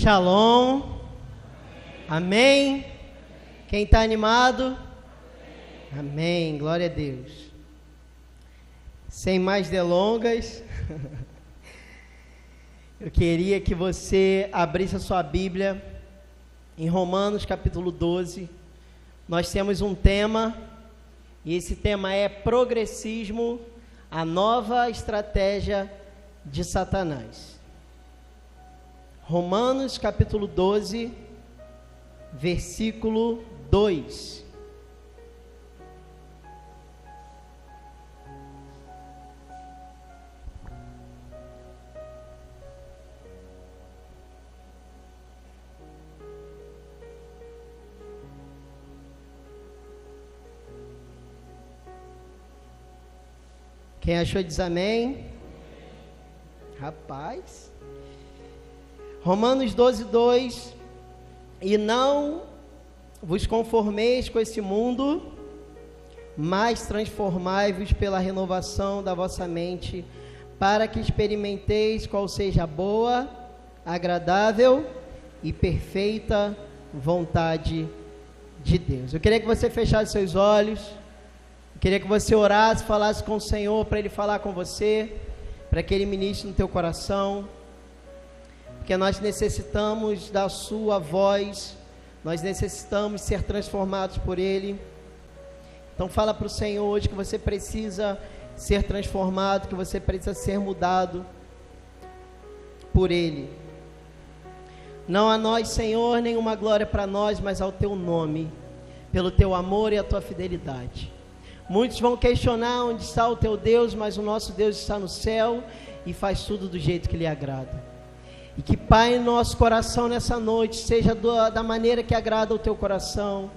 Shalom. Amém. Quem está animado? Amém. Glória a Deus. Sem mais delongas, eu queria que você abrisse a sua Bíblia em Romanos capítulo 12. Nós temos um tema, e esse tema é progressismo, a nova estratégia de Satanás. Romanos capítulo 12, versículo 2. Quem achou diz amém. Rapaz. Romanos 12, 2. E não vos conformeis com esse mundo, mas transformai-vos pela renovação da vossa mente, para que experimenteis qual seja a boa, agradável e perfeita vontade de Deus. Eu queria que você fechasse seus olhos. Eu queria que você orasse, falasse com o Senhor, para Ele falar com você, para que Ele ministre no teu coração, porque nós necessitamos da sua voz, nós necessitamos ser transformados por Ele. Então fala para o Senhor hoje que você precisa ser transformado, que você precisa ser mudado por Ele. Não a nós, Senhor, nenhuma glória para nós, mas ao teu nome, pelo teu amor e a tua fidelidade. Muitos vão questionar onde está o teu Deus, mas o nosso Deus está no céu e faz tudo do jeito que lhe agrada. E que, Pai, nosso coração nessa noite seja da maneira que agrada o teu coração.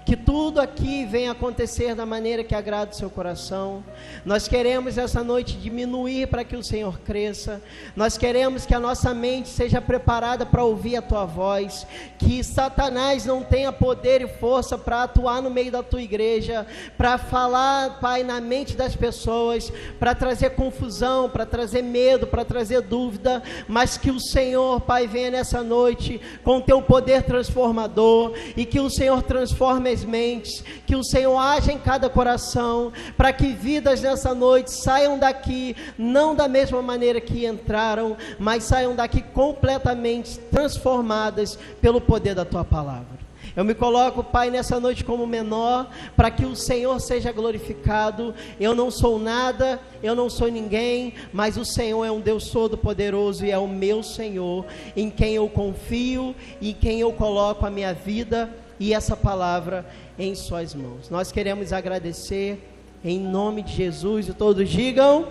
Que tudo aqui venha acontecer da maneira que agrada o seu coração. Nós queremos essa noite diminuir para que o Senhor cresça. Nós queremos que a nossa mente seja preparada para ouvir a tua voz. Que Satanás não tenha poder e força para atuar no meio da tua igreja, para falar, Pai, na mente das pessoas, para trazer confusão, para trazer medo, para trazer dúvida. Mas que o Senhor, Pai, venha nessa noite com o teu poder transformador, e que o Senhor transforme as mentes, que o Senhor haja em cada coração, para que vidas nessa noite saiam daqui, não da mesma maneira que entraram, mas saiam daqui completamente transformadas pelo poder da tua palavra. Eu me coloco, Pai, nessa noite como menor, para que o Senhor seja glorificado. Eu não sou nada, eu não sou ninguém, mas o Senhor é um Deus todo-poderoso e é o meu Senhor, em quem eu confio e em quem eu coloco a minha vida e essa palavra em suas mãos. Nós queremos agradecer em nome de Jesus, e todos digam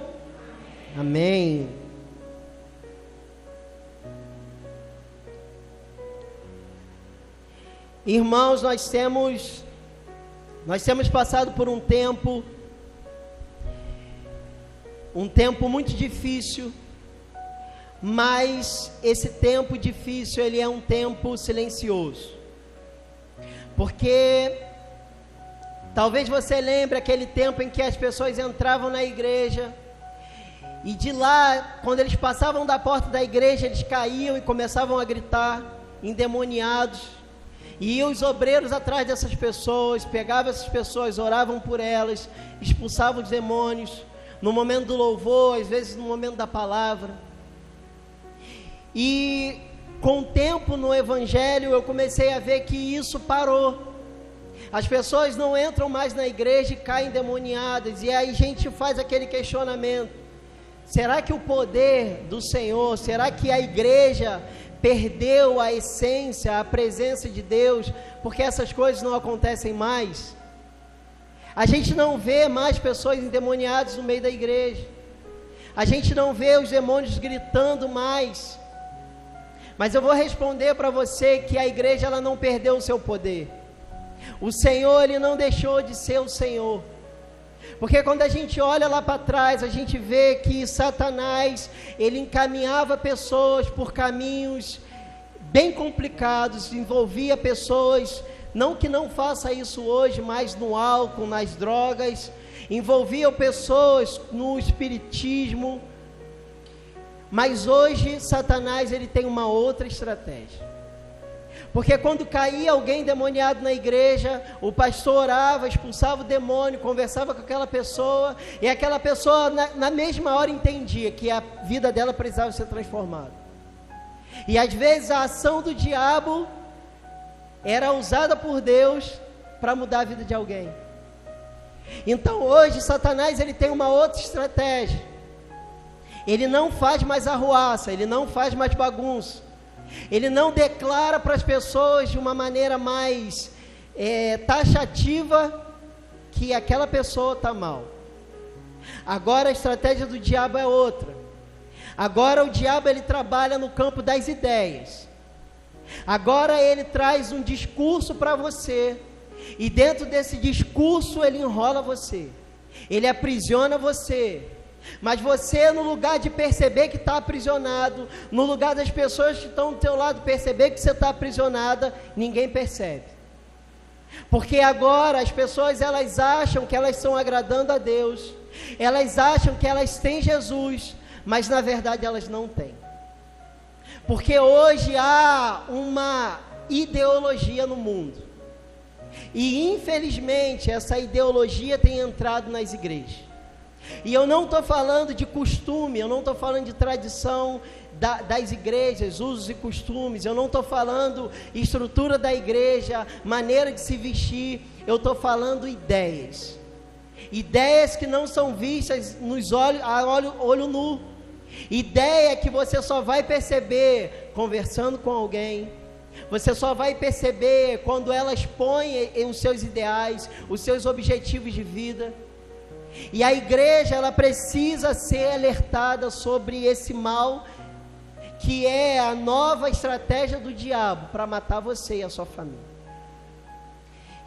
amém. Irmãos, nós temos passado por um tempo muito difícil, mas esse tempo difícil, ele é um tempo silencioso. Porque talvez você lembre aquele tempo em que as pessoas entravam na igreja e de lá, quando eles passavam da porta da igreja, eles caíam e começavam a gritar, endemoniados, e iam os obreiros atrás dessas pessoas, pegavam essas pessoas, oravam por elas, expulsavam os demônios, no momento do louvor, às vezes no momento da palavra. E com o tempo no evangelho, eu comecei a ver que isso parou. As pessoas não entram mais na igreja e caem endemoniadas, e aí a gente faz aquele questionamento: será que o poder do Senhor, será que a igreja perdeu a essência, a presença de Deus, porque essas coisas não acontecem mais? A gente não vê mais pessoas endemoniadas no meio da igreja, a gente não vê os demônios gritando mais. Mas eu vou responder para você que a igreja, ela não perdeu o seu poder. O Senhor, ele não deixou de ser o Senhor. Porque quando a gente olha lá para trás, a gente vê que Satanás, ele encaminhava pessoas por caminhos bem complicados, envolvia pessoas, não que não faça isso hoje, mas no álcool, nas drogas, envolvia pessoas no espiritismo, Mas hoje Satanás ele tem uma outra estratégia. Porque quando caía alguém endemoniado na igreja, o pastor orava, expulsava o demônio, conversava com aquela pessoa, e aquela pessoa na mesma hora entendia que a vida dela precisava ser transformada. E às vezes a ação do diabo era usada por Deus para mudar a vida de alguém. Então hoje Satanás ele tem uma outra estratégia. Ele não faz mais arruaça, ele não faz mais bagunça. Ele não declara para as pessoas de uma maneira mais taxativa que aquela pessoa está mal. Agora a estratégia do diabo é outra. Agora o diabo ele trabalha no campo das ideias. Agora ele traz um discurso para você, e dentro desse discurso ele enrola você, ele aprisiona você. Mas você, no lugar de perceber que está aprisionado, no lugar das pessoas que estão do teu lado perceber que você está aprisionada, ninguém percebe. Porque agora as pessoas elas acham que elas estão agradando a Deus, elas acham que elas têm Jesus, mas na verdade elas não têm. Porque hoje há uma ideologia no mundo, e infelizmente essa ideologia tem entrado nas igrejas. E eu não estou falando de costume, eu não estou falando de tradição das igrejas, usos e costumes, eu não estou falando estrutura da igreja, maneira de se vestir, eu estou falando ideias. Ideias que não são vistas nos olho nu. Ideia que você só vai perceber conversando com alguém. Você só vai perceber quando ela expõe os seus ideais, os seus objetivos de vida. E a igreja ela precisa ser alertada sobre esse mal, que é a nova estratégia do diabo para matar você e a sua família.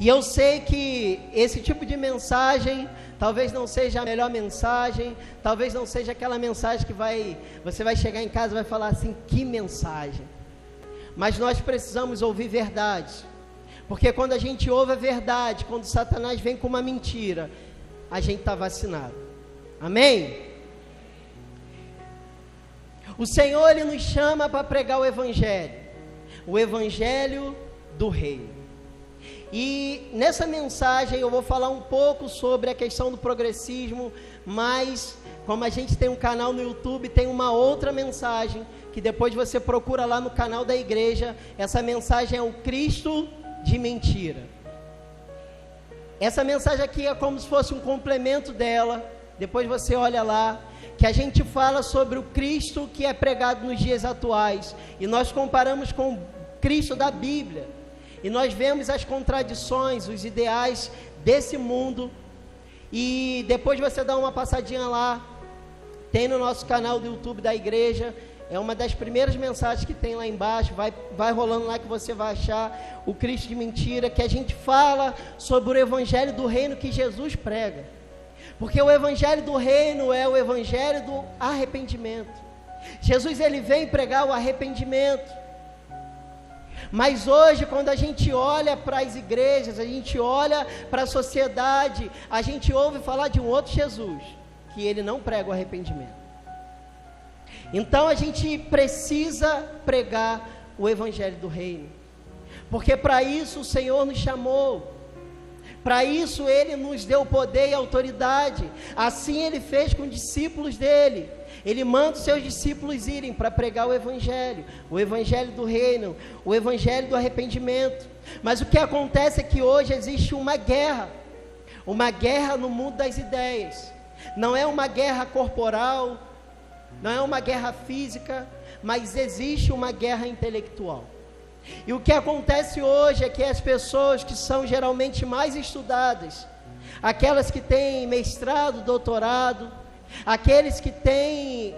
E eu sei que esse tipo de mensagem talvez não seja a melhor mensagem, talvez não seja aquela mensagem que você vai chegar em casa e vai falar assim, que mensagem. Mas nós precisamos ouvir verdade, porque quando a gente ouve a verdade, quando Satanás vem com uma mentira, a gente está vacinado. Amém? O Senhor ele nos chama para pregar o Evangelho do Reino. E nessa mensagem eu vou falar um pouco sobre a questão do progressismo, mas como a gente tem um canal no YouTube, tem uma outra mensagem, que depois você procura lá no canal da igreja. Essa mensagem é o Cristo de mentira. Essa mensagem aqui é como se fosse um complemento dela. Depois você olha lá, que a gente fala sobre o Cristo que é pregado nos dias atuais, e nós comparamos com o Cristo da Bíblia, e nós vemos as contradições, os ideais desse mundo. E depois você dá uma passadinha lá, tem no nosso canal do YouTube da igreja, é uma das primeiras mensagens que tem lá embaixo, vai rolando lá que você vai achar o Cristo de mentira, que a gente fala sobre o Evangelho do Reino que Jesus prega. Porque o Evangelho do Reino é o Evangelho do arrependimento. Jesus ele vem pregar o arrependimento. Mas hoje, quando a gente olha para as igrejas, a gente olha para a sociedade, a gente ouve falar de um outro Jesus, que ele não prega o arrependimento. Então a gente precisa pregar o Evangelho do Reino, porque para isso o Senhor nos chamou, para isso Ele nos deu poder e autoridade. Assim Ele fez com os discípulos dele. Ele manda os seus discípulos irem para pregar o Evangelho do Reino, o Evangelho do arrependimento. Mas o que acontece é que hoje existe uma guerra no mundo das ideias. Não é uma guerra corporal, não é uma guerra física, mas existe uma guerra intelectual. E o que acontece hoje é que as pessoas que são geralmente mais estudadas, aquelas que têm mestrado, doutorado, aqueles que têm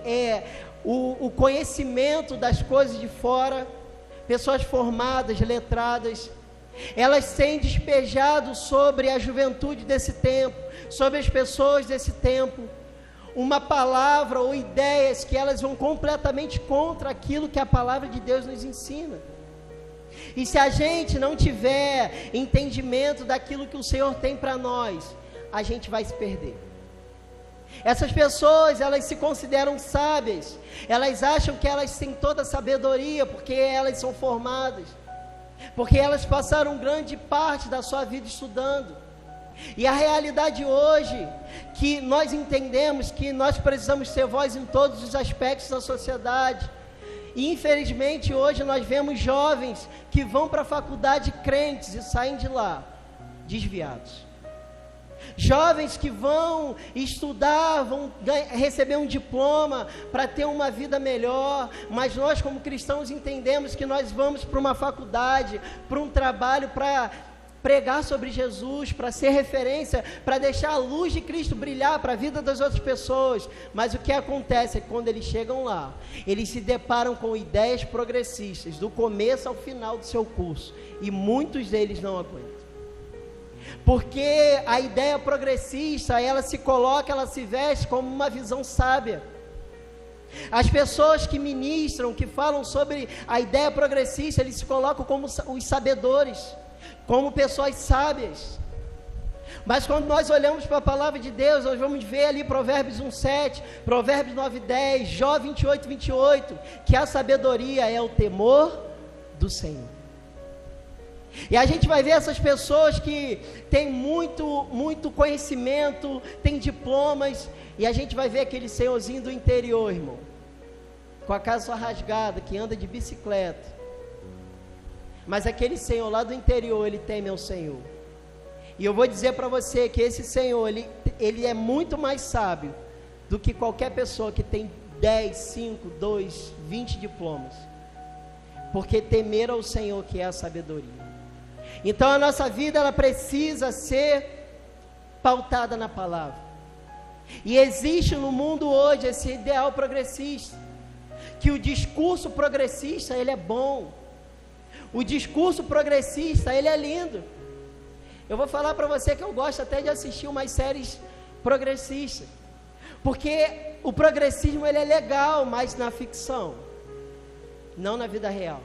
o conhecimento das coisas de fora, pessoas formadas, letradas, elas têm despejado sobre a juventude desse tempo, sobre as pessoas desse tempo, uma palavra ou ideias que elas vão completamente contra aquilo que a palavra de Deus nos ensina. E se a gente não tiver entendimento daquilo que o Senhor tem para nós, a gente vai se perder. Essas pessoas, elas se consideram sábias, elas acham que elas têm toda a sabedoria, porque elas são formadas, porque elas passaram grande parte da sua vida estudando. E a realidade hoje, que nós entendemos que nós precisamos ter voz em todos os aspectos da sociedade, e infelizmente hoje nós vemos jovens que vão para a faculdade crentes e saem de lá desviados. Jovens que vão estudar, vão receber um diploma para ter uma vida melhor, mas nós como cristãos entendemos que nós vamos para uma faculdade, para um trabalho, para pregar sobre Jesus, para ser referência, para deixar a luz de Cristo brilhar para a vida das outras pessoas. Mas o que acontece é que quando eles chegam lá, eles se deparam com ideias progressistas, do começo ao final do seu curso, e muitos deles não aguentam. Porque a ideia progressista, ela se coloca, ela se veste como uma visão sábia. As pessoas que ministram, que falam sobre a ideia progressista, eles se colocam como os sabedores, como pessoas sábias. Mas quando nós olhamos para a palavra de Deus, nós vamos ver ali Provérbios 1:7, Provérbios 9:10, Jó 28:28, que a sabedoria é o temor do Senhor. E a gente vai ver essas pessoas que têm muito conhecimento, têm diplomas, e a gente vai ver aquele senhorzinho do interior, irmão, com a casa rasgada, que anda de bicicleta. Mas aquele senhor lá do interior, ele teme ao Senhor. E eu vou dizer para você que esse senhor, ele é muito mais sábio do que qualquer pessoa que tem 10, 5, 2, 20 diplomas. Porque temer ao Senhor que é a sabedoria. Então a nossa vida, ela precisa ser pautada na palavra. E existe no mundo hoje esse ideal progressista, que o discurso progressista, ele é bom. O discurso progressista, ele é lindo. Eu vou falar para você que eu gosto até de assistir umas séries progressistas, porque o progressismo, ele é legal, mas na ficção, não na vida real.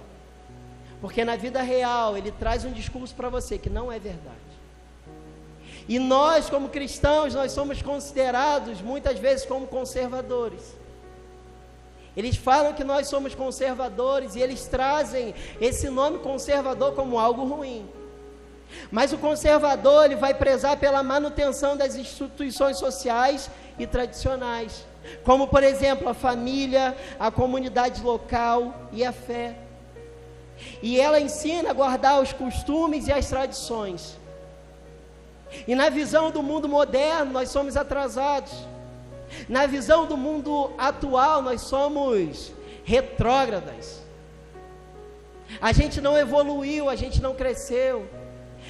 Porque na vida real, ele traz um discurso para você que não é verdade. E nós, como cristãos, nós somos considerados muitas vezes como conservadores. Eles falam que nós somos conservadores e eles trazem esse nome conservador como algo ruim. Mas o conservador, ele vai prezar pela manutenção das instituições sociais e tradicionais, como por exemplo a família, a comunidade local e a fé. E ela ensina a guardar os costumes e as tradições. E na visão do mundo moderno, nós somos atrasados. Na visão do mundo atual, nós somos retrógradas. A gente não evoluiu, a gente não cresceu.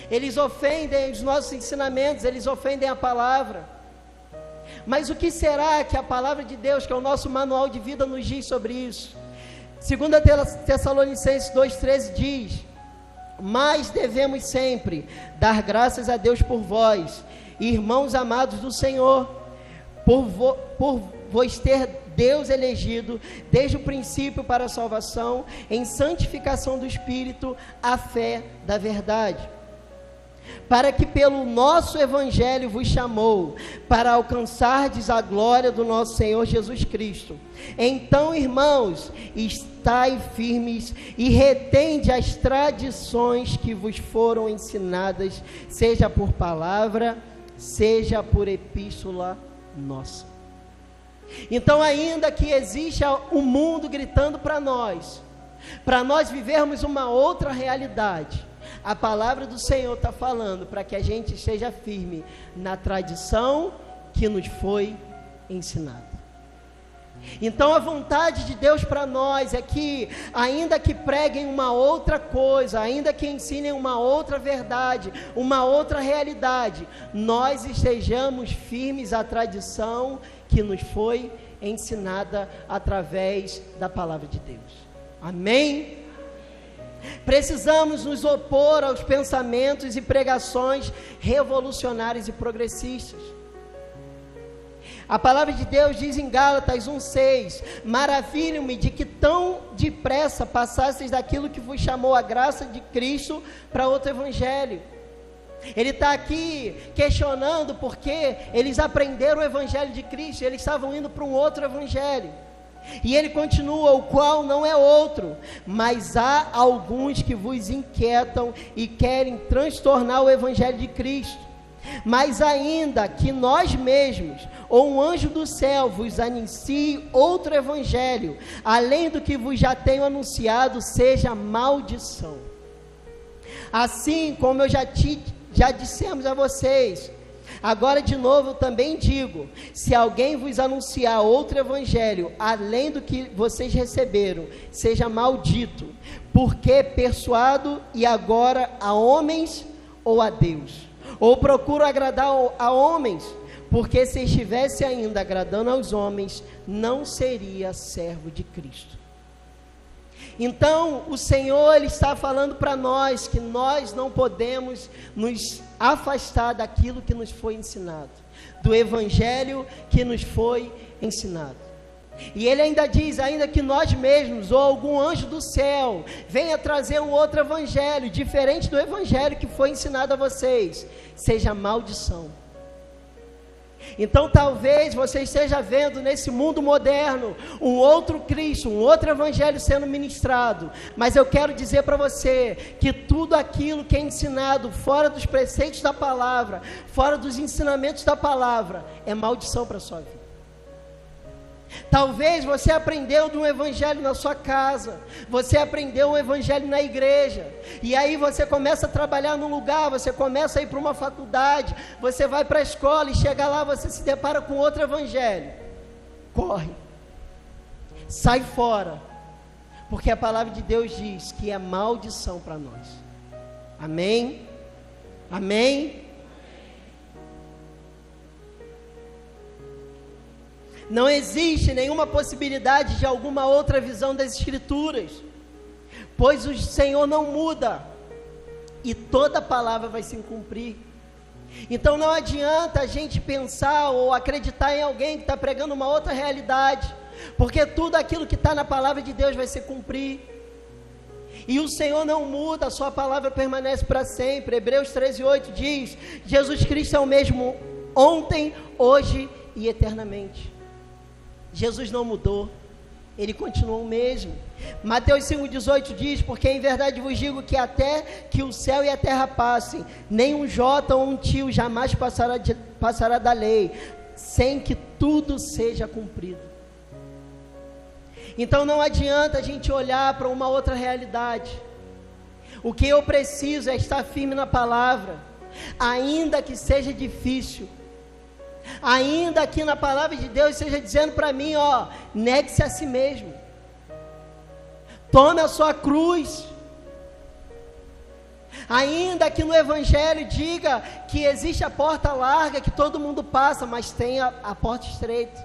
Eles ofendem os nossos ensinamentos, eles ofendem a palavra. Mas o que será que a palavra de Deus, que é o nosso manual de vida, nos diz sobre isso? 2 Tessalonicenses 2,13 diz: mas devemos sempre dar graças a Deus por vós, irmãos amados do Senhor, por vos ter Deus elegido desde o princípio para a salvação, em santificação do Espírito, a fé da verdade, para que pelo nosso Evangelho vos chamou, para alcançardes a glória do nosso Senhor Jesus Cristo. Então, irmãos, estai firmes e retende as tradições que vos foram ensinadas, seja por palavra, seja por epístola nossa. Então, ainda que exista o mundo gritando para nós vivermos uma outra realidade, a palavra do Senhor está falando para que a gente esteja firme na tradição que nos foi ensinada. Então a vontade de Deus para nós é que, ainda que preguem uma outra coisa, ainda que ensinem uma outra verdade, uma outra realidade, nós estejamos firmes à tradição que nos foi ensinada através da palavra de Deus. Amém? Precisamos nos opor aos pensamentos e pregações revolucionários e progressistas. A palavra de Deus diz em Gálatas 1,6: maravilho-me de que tão depressa passasseis daquilo que vos chamou a graça de Cristo para outro evangelho. Ele está aqui questionando porque eles aprenderam o evangelho de Cristo, eles estavam indo para um outro evangelho. E ele continua, o qual não é outro, mas há alguns que vos inquietam e querem transtornar o evangelho de Cristo. Mas ainda que nós mesmos, ou um anjo do céu, vos anuncie outro evangelho, além do que vos já tenho anunciado, seja maldição. Assim como eu já dissemos a vocês, agora de novo também digo, se alguém vos anunciar outro evangelho, além do que vocês receberam, seja maldito, porque persuado e agora a homens ou a Deus, ou procuro agradar a homens, porque se estivesse ainda agradando aos homens, não seria servo de Cristo. Então, o Senhor, Ele está falando para nós, que nós não podemos nos afastar daquilo que nos foi ensinado, do Evangelho que nos foi ensinado. E Ele ainda diz, ainda que nós mesmos, ou algum anjo do céu, venha trazer um outro Evangelho, diferente do Evangelho que foi ensinado a vocês, seja maldição. Então talvez você esteja vendo nesse mundo moderno um outro Cristo, um outro evangelho sendo ministrado, mas eu quero dizer para você que tudo aquilo que é ensinado fora dos preceitos da palavra, fora dos ensinamentos da palavra, é maldição para a sua vida. Talvez você aprendeu de um evangelho na sua casa, você aprendeu um evangelho na igreja, e aí você começa a trabalhar num lugar, você começa a ir para uma faculdade, você vai para a escola e chega lá, você se depara com outro evangelho. Corre, sai fora, porque a palavra de Deus diz que é maldição para nós. Amém? Amém? Não existe nenhuma possibilidade de alguma outra visão das Escrituras, pois o Senhor não muda, e toda palavra vai se cumprir. Então não adianta a gente pensar ou acreditar em alguém que está pregando uma outra realidade, porque tudo aquilo que está na palavra de Deus vai se cumprir, e o Senhor não muda, a sua palavra permanece para sempre. Hebreus 13:8 diz, Jesus Cristo é o mesmo ontem, hoje e eternamente. Jesus não mudou, Ele continuou o mesmo. Mateus 5,18 diz, porque em verdade vos digo que até que o céu e a terra passem, nem um jota ou um tio jamais passará da lei, sem que tudo seja cumprido. Então não adianta a gente olhar para uma outra realidade. O que eu preciso é estar firme na palavra, ainda que seja difícil. Ainda que na palavra de Deus esteja dizendo para mim, ó, negue-se a si mesmo, tome a sua cruz. Ainda que no evangelho diga que existe a porta larga, que todo mundo passa, mas tem a porta estreita,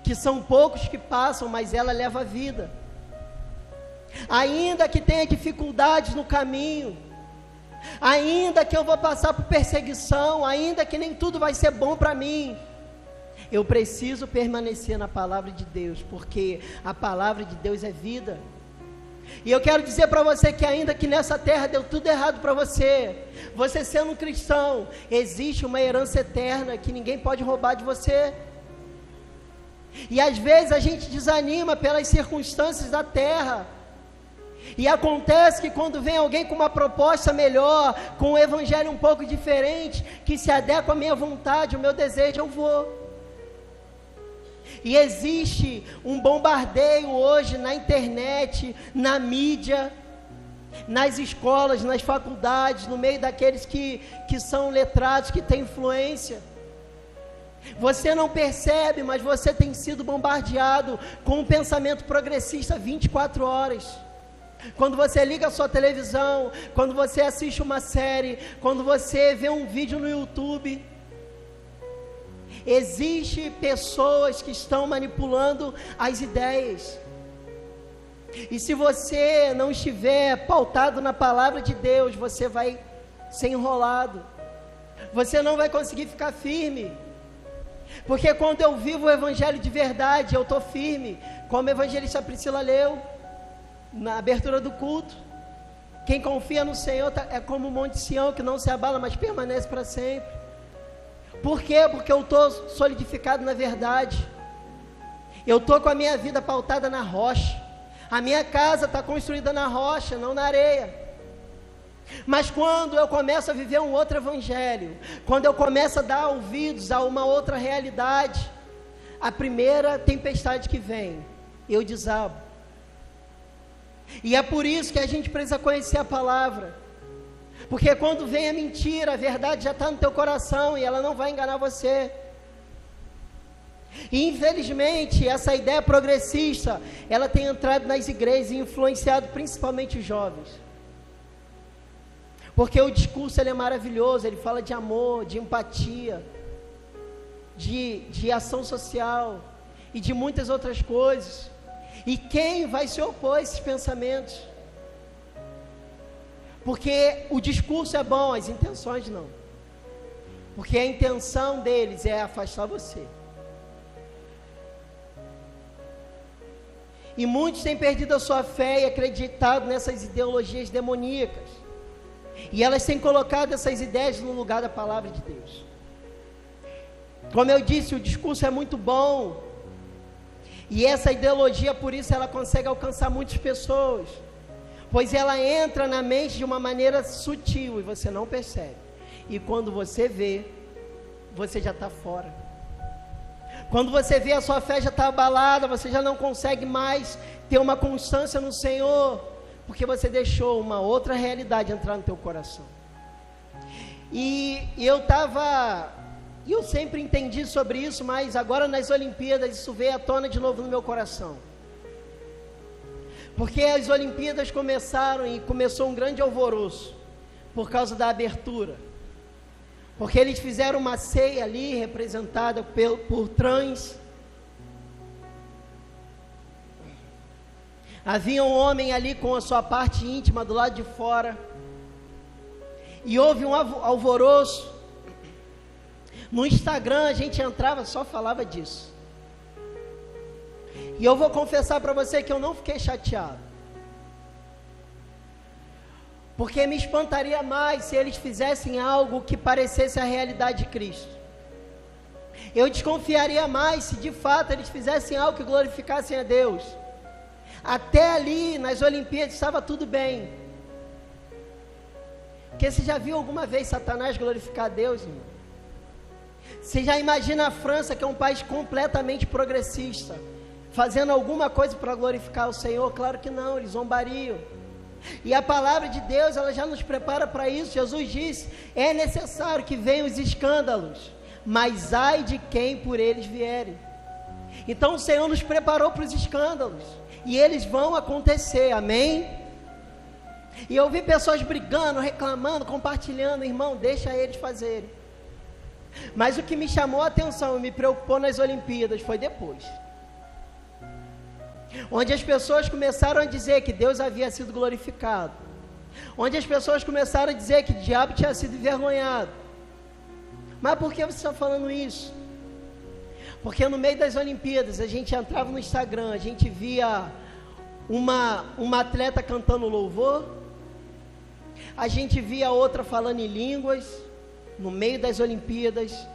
que são poucos que passam, mas ela leva a vida. Ainda que tenha dificuldades no caminho, ainda que eu vou passar por perseguição, ainda que nem tudo vai ser bom para mim, eu preciso permanecer na palavra de Deus, porque a palavra de Deus é vida. E eu quero dizer para você que ainda que nessa terra deu tudo errado para você, você sendo um cristão, existe uma herança eterna que ninguém pode roubar de você. E às vezes a gente desanima pelas circunstâncias da terra, e acontece que quando vem alguém com uma proposta melhor, com um evangelho um pouco diferente, que se adequa à minha vontade, ao meu desejo, eu vou. E existe um bombardeio hoje na internet, na mídia, nas escolas, nas faculdades, no meio daqueles que são letrados, que têm influência. Você não percebe, mas você tem sido bombardeado com um pensamento progressista 24 horas. Quando você liga a sua televisão, quando você assiste uma série, quando você vê um vídeo no YouTube, existem pessoas que estão manipulando as ideias. E se você não estiver pautado na palavra de Deus, você vai ser enrolado, você não vai conseguir ficar firme. Porque quando eu vivo o evangelho de verdade, eu estou firme, como a evangelista Priscila leu na abertura do culto. Quem confia no Senhor é como o Monte Sião, que não se abala, mas permanece para sempre. Por quê? Porque eu estou solidificado na verdade. Eu estou com a minha vida pautada na rocha. A minha casa está construída na rocha, não na areia. Mas quando eu começo a viver um outro evangelho, quando eu começo a dar ouvidos a uma outra realidade, a primeira tempestade que vem, eu desabo. E é por isso que a gente precisa conhecer a palavra, porque quando vem a mentira, a verdade já está no teu coração e ela não vai enganar você. E infelizmente essa ideia progressista, ela tem entrado nas igrejas e influenciado principalmente os jovens, porque o discurso ele é maravilhoso, ele fala de amor, de empatia, de ação social e de muitas outras coisas. E quem vai se opor a esses pensamentos? Porque o discurso é bom, as intenções não. Porque a intenção deles é afastar você. E muitos têm perdido a sua fé e acreditado nessas ideologias demoníacas. E elas têm colocado essas ideias no lugar da palavra de Deus. Como eu disse, o discurso é muito bom. E essa ideologia, por isso, ela consegue alcançar muitas pessoas. Pois ela entra na mente de uma maneira sutil e você não percebe. E quando você vê, você já está fora. Quando você vê, a sua fé já está abalada, você já não consegue mais ter uma constância no Senhor, porque você deixou uma outra realidade entrar no teu coração. E eu sempre entendi sobre isso, mas agora nas Olimpíadas isso veio à tona de novo no meu coração. Porque as Olimpíadas começaram e começou um grande alvoroço por causa da abertura. Porque eles fizeram uma ceia ali representada por trans. Havia um homem ali com a sua parte íntima do lado de fora. E houve um alvoroço. No Instagram a gente entrava, só falava disso. E eu vou confessar para você que eu não fiquei chateado. Porque me espantaria mais se eles fizessem algo que parecesse a realidade de Cristo. Eu desconfiaria mais se de fato eles fizessem algo que glorificassem a Deus. Até ali nas Olimpíadas estava tudo bem. Porque você já viu alguma vez Satanás glorificar a Deus, irmão? Você já imagina a França, que é um país completamente progressista, fazendo alguma coisa para glorificar o Senhor? Claro que não, eles zombariam. E a palavra de Deus, ela já nos prepara para isso. Jesus disse, é necessário que venham os escândalos, mas ai de quem por eles vierem. Então o Senhor nos preparou para os escândalos, e eles vão acontecer, amém? E eu vi pessoas brigando, reclamando, compartilhando. Irmão, deixa eles fazerem. Mas o que me chamou a atenção e me preocupou nas Olimpíadas foi depois, onde as pessoas começaram a dizer que Deus havia sido glorificado, onde as pessoas começaram a dizer que o diabo tinha sido envergonhado. Mas por que você está falando isso? Porque no meio das Olimpíadas a gente entrava no Instagram, a gente via uma atleta cantando louvor, a gente via outra falando em línguas no meio das Olimpíadas,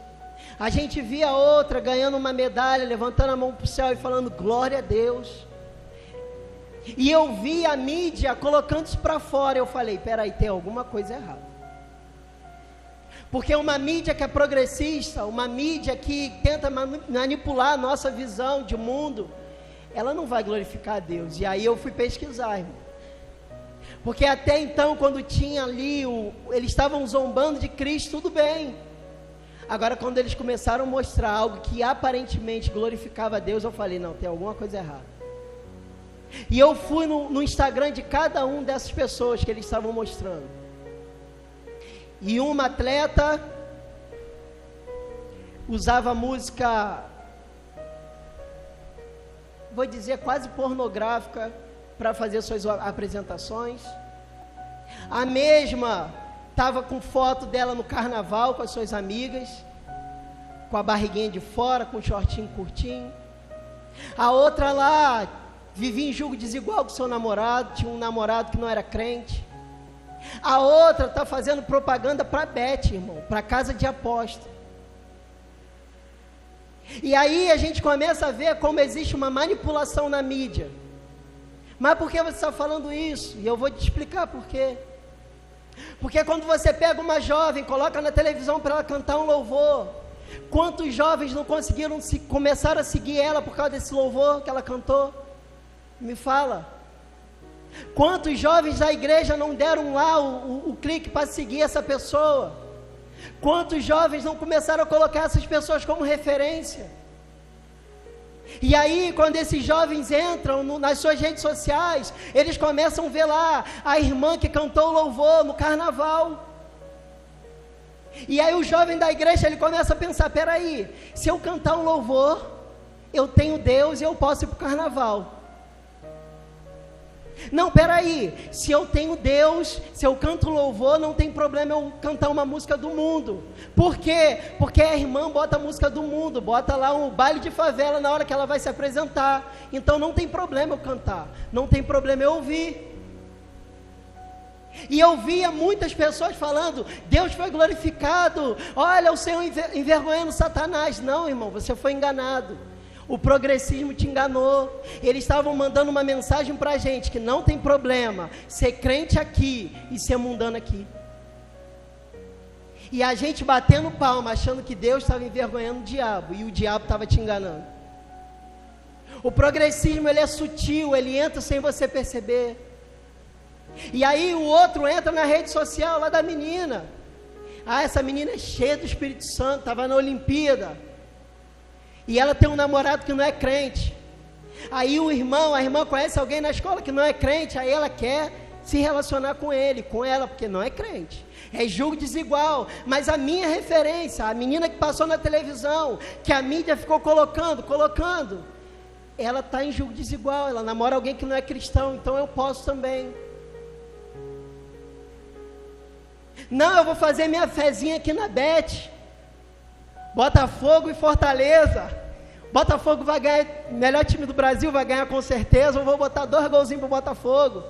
a gente via outra ganhando uma medalha, levantando a mão para o céu e falando glória a Deus. E eu vi a mídia colocando isso para fora. Eu falei, peraí, tem alguma coisa errada. Porque uma mídia que é progressista, uma mídia que tenta manipular a nossa visão de mundo, ela não vai glorificar a Deus. E aí eu fui pesquisar, irmão. Porque até então, quando tinha ali, eles estavam zombando de Cristo, tudo bem. Agora, quando eles começaram a mostrar algo que aparentemente glorificava a Deus, eu falei, não, tem alguma coisa errada. E eu fui no Instagram de cada um dessas pessoas que eles estavam mostrando. E uma atleta usava música, vou dizer, quase pornográfica para fazer suas apresentações. A mesma estava com foto dela no carnaval com as suas amigas, com a barriguinha de fora, com o shortinho curtinho. A outra lá vivia em julgo desigual com seu namorado, tinha um namorado que não era crente. A outra está fazendo propaganda para Bet, irmão, para casa de aposta. E aí a gente começa a ver como existe uma manipulação na mídia. Mas por que você está falando isso? E eu vou te explicar por quê. Porque quando você pega uma jovem, coloca na televisão para ela cantar um louvor, quantos jovens não conseguiram começar a seguir ela por causa desse louvor que ela cantou? Me fala. Quantos jovens da igreja não deram lá o clique para seguir essa pessoa? Quantos jovens não começaram a colocar essas pessoas como referência? E aí, quando esses jovens entram nas suas redes sociais, eles começam a ver lá a irmã que cantou louvor no carnaval. E aí o jovem da igreja, ele começa a pensar, peraí, se eu cantar um louvor, eu tenho Deus e eu posso ir para o carnaval. Não, peraí, se eu tenho Deus, se eu canto louvor, não tem problema eu cantar uma música do mundo. Por quê? Porque a irmã bota a música do mundo, bota lá um baile de favela na hora que ela vai se apresentar. Então não tem problema eu cantar, não tem problema eu ouvir. E eu via muitas pessoas falando, Deus foi glorificado, olha o Senhor envergonhando Satanás. Não, irmão, você foi enganado. O progressismo te enganou. Eles estavam mandando uma mensagem para a gente que não tem problema ser crente aqui e ser mundano aqui. E a gente batendo palma, achando que Deus estava envergonhando o diabo e o diabo estava te enganando. O progressismo, ele é sutil, ele entra sem você perceber. E aí o outro entra na rede social lá da menina. Ah, essa menina é cheia do Espírito Santo, estava na Olimpíada. E ela tem um namorado que não é crente. Aí a irmã conhece alguém na escola que não é crente, aí ela quer se relacionar com ele, com ela, porque não é crente. É julgo desigual. Mas a minha referência, a menina que passou na televisão, que a mídia ficou colocando, ela está em julgo desigual, ela namora alguém que não é cristão, então eu posso também. Não, eu vou fazer minha fezinha aqui na Bet. Botafogo e Fortaleza. Botafogo vai ganhar, melhor time do Brasil, vai ganhar com certeza. Eu vou botar 2 golzinhos para o Botafogo.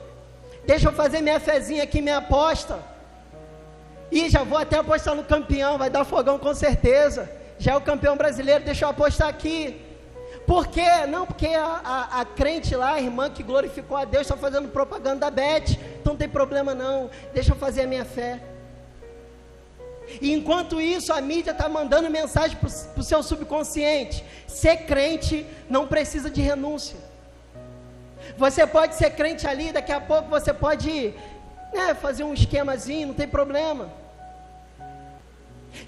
Deixa eu fazer minha fezinha aqui, minha aposta. E já vou até apostar no campeão, vai dar fogão com certeza. Já é o campeão brasileiro, deixa eu apostar aqui. Por quê? Não, porque a crente lá, a irmã que glorificou a Deus, está fazendo propaganda da Bet. Então não tem problema não, deixa eu fazer a minha fé. E enquanto isso, a mídia está mandando mensagem para o seu subconsciente. Ser crente não precisa de renúncia. Você pode ser crente ali, daqui a pouco você pode fazer um esquemazinho, não tem problema.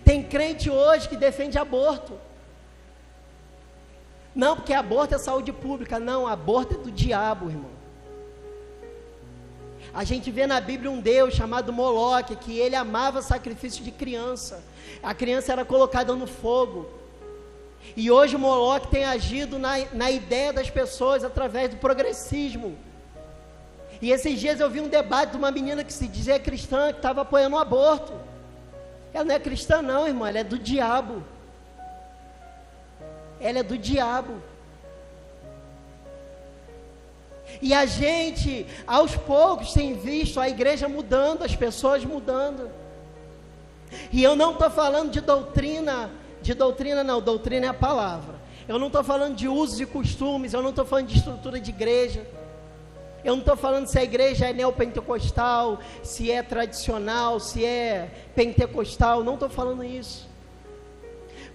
Tem crente hoje que defende aborto. Não, porque aborto é saúde pública. Não, aborto é do diabo, irmão. A gente vê na Bíblia um Deus chamado Moloque, que ele amava sacrifício de criança. A criança era colocada no fogo. E hoje Moloque tem agido na ideia das pessoas através do progressismo. E esses dias eu vi um debate de uma menina que se dizia cristã, que estava apoiando o aborto. Ela não é cristã não, irmão, ela é do diabo. Ela é do diabo. E a gente, aos poucos, tem visto a igreja mudando, as pessoas mudando. E eu não estou falando de doutrina não, doutrina é a palavra. Eu não estou falando de usos e costumes, eu não estou falando de estrutura de igreja. Eu não estou falando se a igreja é neopentecostal, se é tradicional, se é pentecostal, não estou falando isso.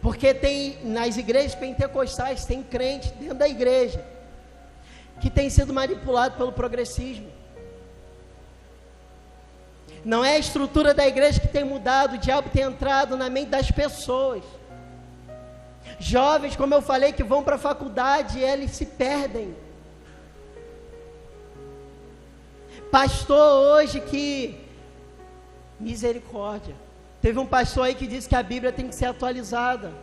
Porque nas igrejas pentecostais, tem crente dentro da igreja que tem sido manipulado pelo progressismo. Não é a estrutura da igreja que tem mudado, o diabo tem entrado na mente das pessoas. Jovens, como eu falei, que vão para a faculdade, eles se perdem. Pastor hoje que, misericórdia, teve um pastor aí que disse que a Bíblia tem que ser atualizada.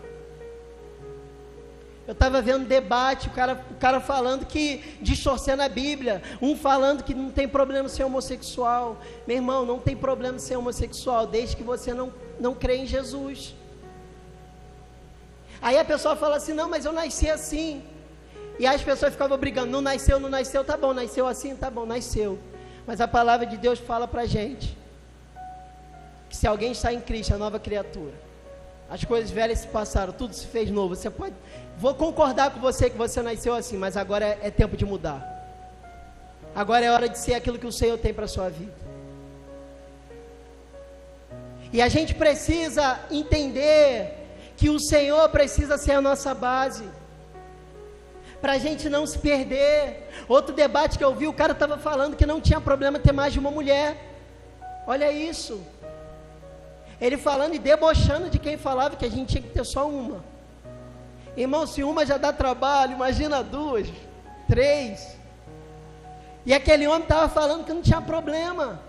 Eu estava vendo debate, o cara falando que, distorcendo a Bíblia, um falando que não tem problema ser homossexual. Meu irmão, não tem problema ser homossexual, desde que você não crê em Jesus. Aí a pessoa fala assim, não, mas eu nasci assim. E aí as pessoas ficavam brigando, não nasceu, tá bom, nasceu assim, tá bom, nasceu. Mas a palavra de Deus fala para a gente, que se alguém está em Cristo, é nova criatura. As coisas velhas se passaram, tudo se fez novo. Você pode, vou concordar com você que você nasceu assim, mas agora é tempo de mudar. Agora é hora de ser aquilo que o Senhor tem para a sua vida. E a gente precisa entender que o Senhor precisa ser a nossa base, para a gente não se perder. Outro debate que eu vi, o cara estava falando que não tinha problema ter mais de uma mulher. Olha isso. Ele falando e debochando de quem falava que a gente tinha que ter só uma. Irmão, se uma já dá trabalho, imagina 2, 3. E aquele homem estava falando que não tinha problema.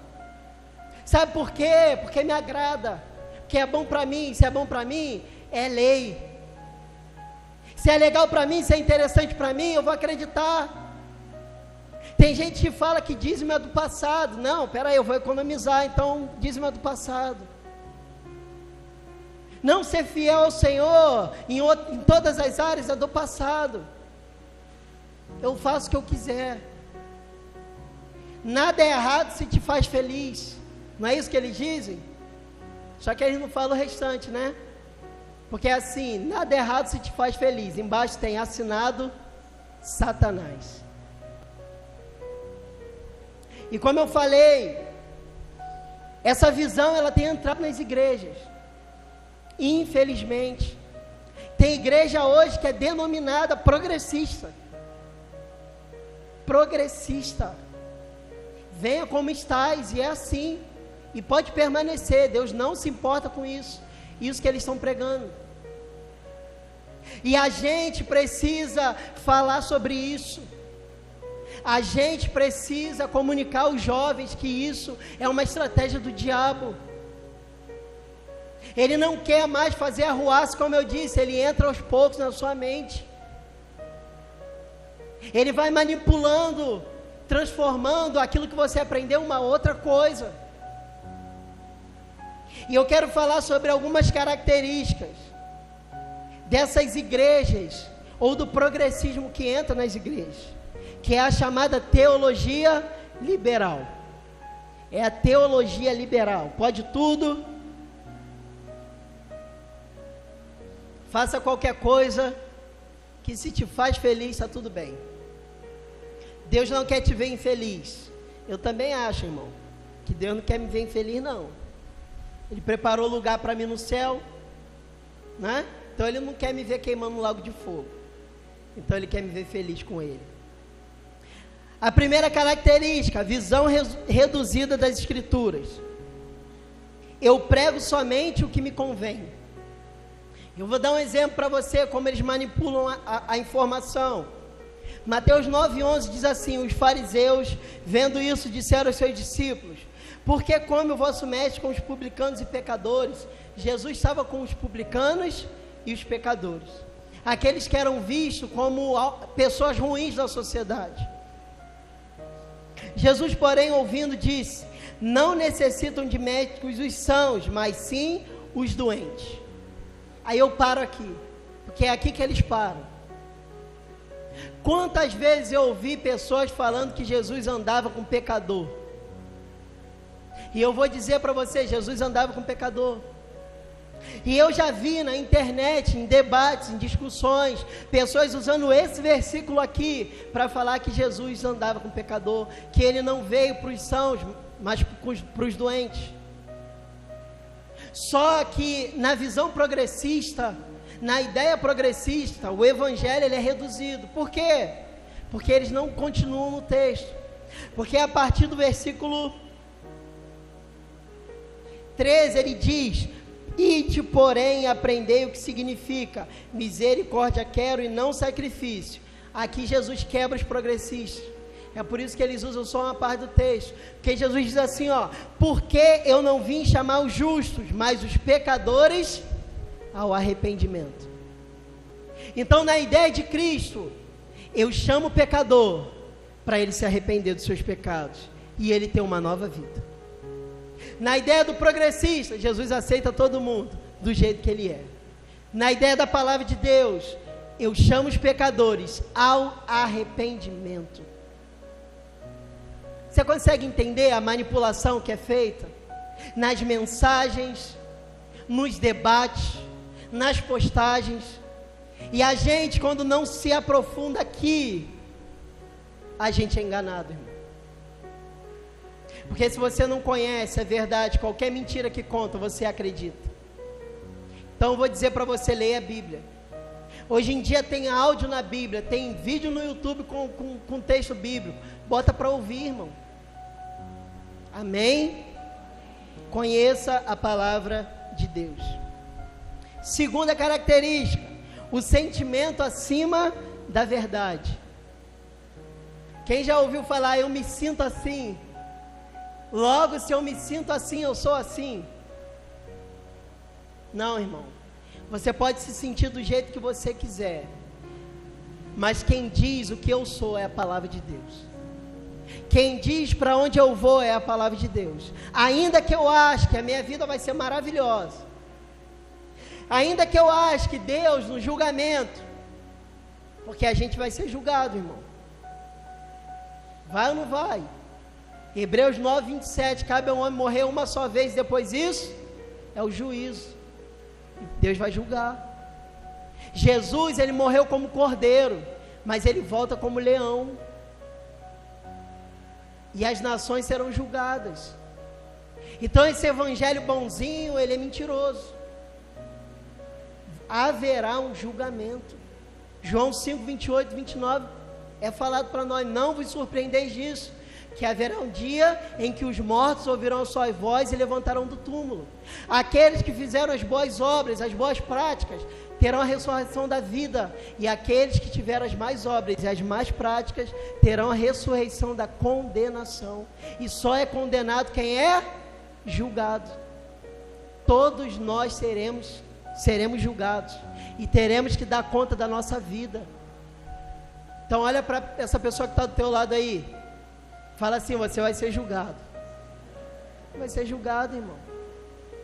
Sabe por quê? Porque me agrada. Porque é bom para mim. Se é bom para mim, é lei. Se é legal para mim, se é interessante para mim, eu vou acreditar. Tem gente que fala que dízimo é do passado. Não, peraí, eu vou economizar, então dízimo é do passado. Não ser fiel ao Senhor em todas as áreas é do passado. Eu faço o que eu quiser. Nada é errado se te faz feliz. Não é isso que eles dizem? Só que eles não falam o restante, né? Porque é assim, nada é errado se te faz feliz. Embaixo tem assinado Satanás. E como eu falei, essa visão ela tem entrado nas igrejas. Infelizmente, tem igreja hoje que é denominada progressista. Progressista. Venha como estás, e é assim. E pode permanecer, Deus não se importa com isso. Isso que eles estão pregando. E a gente precisa falar sobre isso. A gente precisa comunicar aos jovens que isso é uma estratégia do diabo. Ele não quer mais fazer arruaça, como eu disse, ele entra aos poucos na sua mente. Ele vai manipulando, transformando aquilo que você aprendeu em uma outra coisa. E eu quero falar sobre algumas características dessas igrejas, ou do progressismo que entra nas igrejas, que é a chamada teologia liberal. É a teologia liberal, pode tudo, faça qualquer coisa, que se te faz feliz, está tudo bem. Deus não quer te ver infeliz. Eu também acho, irmão, que Deus não quer me ver infeliz, não. Ele preparou lugar para mim no céu, né? Então Ele não quer me ver queimando um lago de fogo. Então Ele quer me ver feliz com Ele. A primeira característica, a visão reduzida das Escrituras. Eu prego somente o que me convém. Eu vou dar um exemplo para você, como eles manipulam a informação. Mateus 9,11 diz assim: os fariseus, vendo isso, disseram aos seus discípulos: por que come o vosso mestre com os publicanos e pecadores? Jesus estava com os publicanos e os pecadores, aqueles que eram vistos como pessoas ruins da sociedade. Jesus, porém, ouvindo, disse: não necessitam de médicos os sãos, mas sim os doentes. Aí eu paro aqui, porque é aqui que eles param. Quantas vezes eu ouvi pessoas falando que Jesus andava com pecador? E eu vou dizer para você, Jesus andava com pecador. E eu já vi na internet, em debates, em discussões, pessoas usando esse versículo aqui para falar que Jesus andava com pecador, que Ele não veio para os sãos, mas para os doentes. Só que na visão progressista, na ideia progressista, o evangelho ele é reduzido. Por quê? Porque eles não continuam no texto. Porque a partir do versículo 13 ele diz: ide, porém, aprendei o que significa misericórdia quero e não sacrifício. Aqui Jesus quebra os progressistas. É por isso que eles usam só uma parte do texto. Porque Jesus diz assim, ó: porque eu não vim chamar os justos, mas os pecadores ao arrependimento. Então, na ideia de Cristo, eu chamo o pecador para ele se arrepender dos seus pecados e ele ter uma nova vida. Na ideia do progressista, Jesus aceita todo mundo do jeito que ele é. Na ideia da palavra de Deus, eu chamo os pecadores ao arrependimento. Você consegue entender a manipulação que é feita? nas mensagens, nos debates, nas postagens. E a gente, quando não se aprofunda aqui, a gente é enganado, irmão. Porque se você não conhece a verdade, qualquer mentira que conta, você acredita. Então eu vou dizer para você, leia a Bíblia. Hoje em dia tem áudio na Bíblia, tem vídeo no YouTube com texto bíblico. Bota para ouvir, irmão. Amém? Conheça a palavra de Deus. Segunda característica, o sentimento acima da verdade. Quem já ouviu falar, eu me sinto assim, logo se eu me sinto assim, eu sou assim? Não, irmão. Você pode se sentir do jeito que você quiser, mas quem diz o que eu sou é a palavra de Deus. Quem diz para onde eu vou é a palavra de Deus. Ainda que eu ache que a minha vida vai ser maravilhosa, ainda que eu ache que Deus no julgamento, porque a gente vai ser julgado, irmão. Vai ou não vai? Hebreus 9, 27, cabe ao homem morrer uma só vez, depois isso é o juízo. Deus vai julgar. Jesus, ele morreu como cordeiro, mas ele volta como leão. E as nações serão julgadas. Então esse evangelho bonzinho, ele é mentiroso. Haverá um julgamento. João 5, 28, 29 é falado para nós, não vos surpreendeis disso, que haverá um dia em que os mortos ouvirão a sua voz e levantarão do túmulo. Aqueles que fizeram as boas obras, as boas práticas, terão a ressurreição da vida, e aqueles que tiveram as más obras e as más práticas, terão a ressurreição da condenação. E só é condenado quem é julgado. Todos nós seremos julgados, e teremos que dar conta da nossa vida. Então olha para essa pessoa que está do teu lado aí, fala assim, você vai ser julgado. Vai ser julgado, irmão.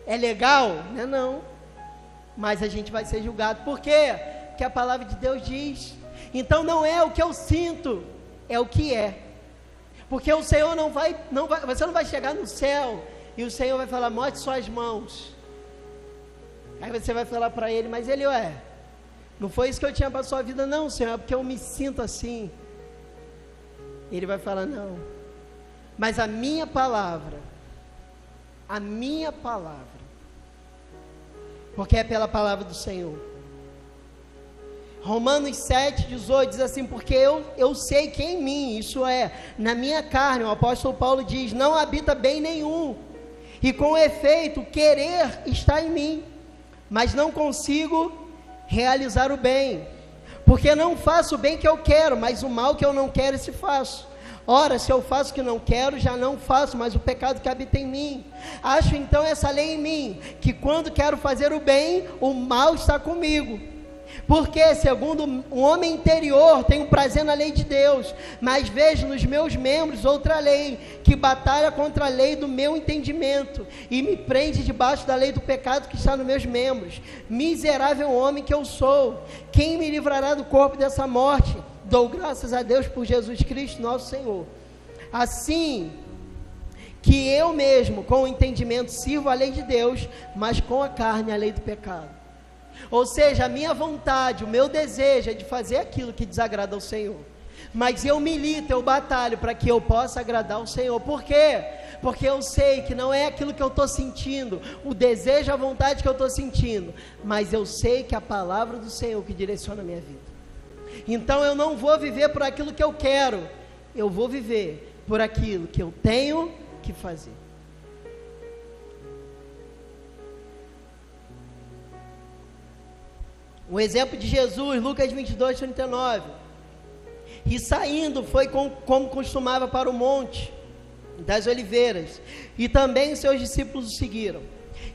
É legal? Não é não. Mas a gente vai ser julgado. Por quê? Porque a palavra de Deus diz. Então não é o que eu sinto, é o que é. Porque o Senhor não vai, você não vai chegar no céu e o Senhor vai falar, mostre suas mãos. Aí você vai falar para ele, mas ele, não foi isso que eu tinha para a sua vida, não, Senhor, é porque eu me sinto assim. Ele vai falar, não, mas a minha palavra, porque é pela palavra do Senhor. Romanos 7, 18 diz assim, porque eu sei que em mim, isso é, na minha carne, o apóstolo Paulo diz, não habita bem nenhum, e com efeito, querer está em mim, mas não consigo realizar o bem, porque não faço o bem que eu quero, mas o mal que eu não quero se faço. Ora, se eu faço o que não quero, já não faço, mas o pecado que habita em mim. Acho então essa lei em mim, que quando quero fazer o bem, o mal está comigo. Porque, segundo um homem interior, tenho prazer na lei de Deus, mas vejo nos meus membros outra lei, que batalha contra a lei do meu entendimento, e me prende debaixo da lei do pecado que está nos meus membros. Miserável homem que eu sou, quem me livrará do corpo dessa morte? Dou graças a Deus por Jesus Cristo, nosso Senhor. Assim que eu mesmo, com o entendimento, sirvo a lei de Deus, mas com a carne, a lei do pecado. Ou seja, a minha vontade, o meu desejo é de fazer aquilo que desagrada ao Senhor. Mas eu milito, eu batalho para que eu possa agradar ao Senhor. Por quê? Porque eu sei que não é aquilo que eu estou sentindo, o desejo, a vontade que eu estou sentindo, mas eu sei que é a palavra do Senhor que direciona a minha vida. Então eu não vou viver por aquilo que eu quero, eu vou viver por aquilo que eu tenho que fazer. Um exemplo de Jesus, Lucas 22, 39. E saindo, foi como costumava para o monte das oliveiras, e também os seus discípulos o seguiram.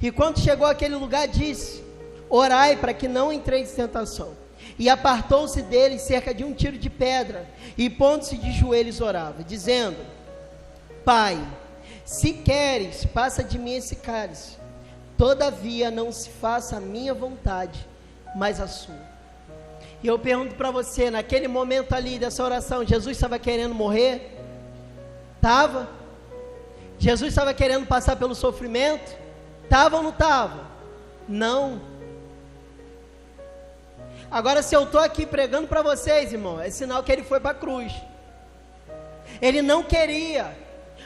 E quando chegou àquele lugar, disse, orai para que não entreis em tentação. E apartou-se deles cerca de um tiro de pedra, e pondo-se de joelhos orava, dizendo, Pai, se queres, passa de mim esse cálice, todavia não se faça a minha vontade, mas a sua. E eu pergunto para você, naquele momento ali dessa oração, Jesus estava querendo morrer? Estava? Jesus estava querendo passar pelo sofrimento? Estava ou não estava? Não. Agora, se eu estou aqui pregando para vocês, irmão, é sinal que ele foi para a cruz. Ele não queria,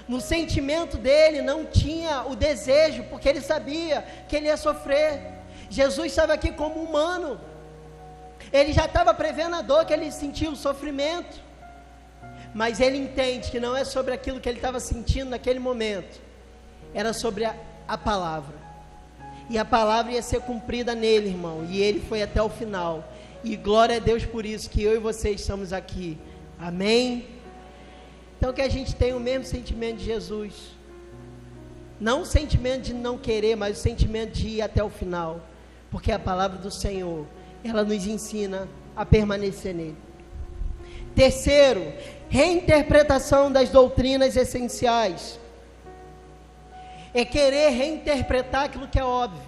no sentimento dele não tinha o desejo, porque ele sabia que ele ia sofrer. Jesus estava aqui como humano, ele já estava prevendo a dor que ele sentiu, o sofrimento, mas ele entende que não é sobre aquilo que ele estava sentindo naquele momento, era sobre a palavra, e a palavra ia ser cumprida nele, irmão, e ele foi até o final, e glória a Deus por isso, que eu e você estamos aqui, amém? Então que a gente tenha o mesmo sentimento de Jesus, não o sentimento de não querer, mas o sentimento de ir até o final, porque a palavra do Senhor, ela nos ensina a permanecer nele. Terceiro, reinterpretação das doutrinas essenciais, é querer reinterpretar aquilo que é óbvio,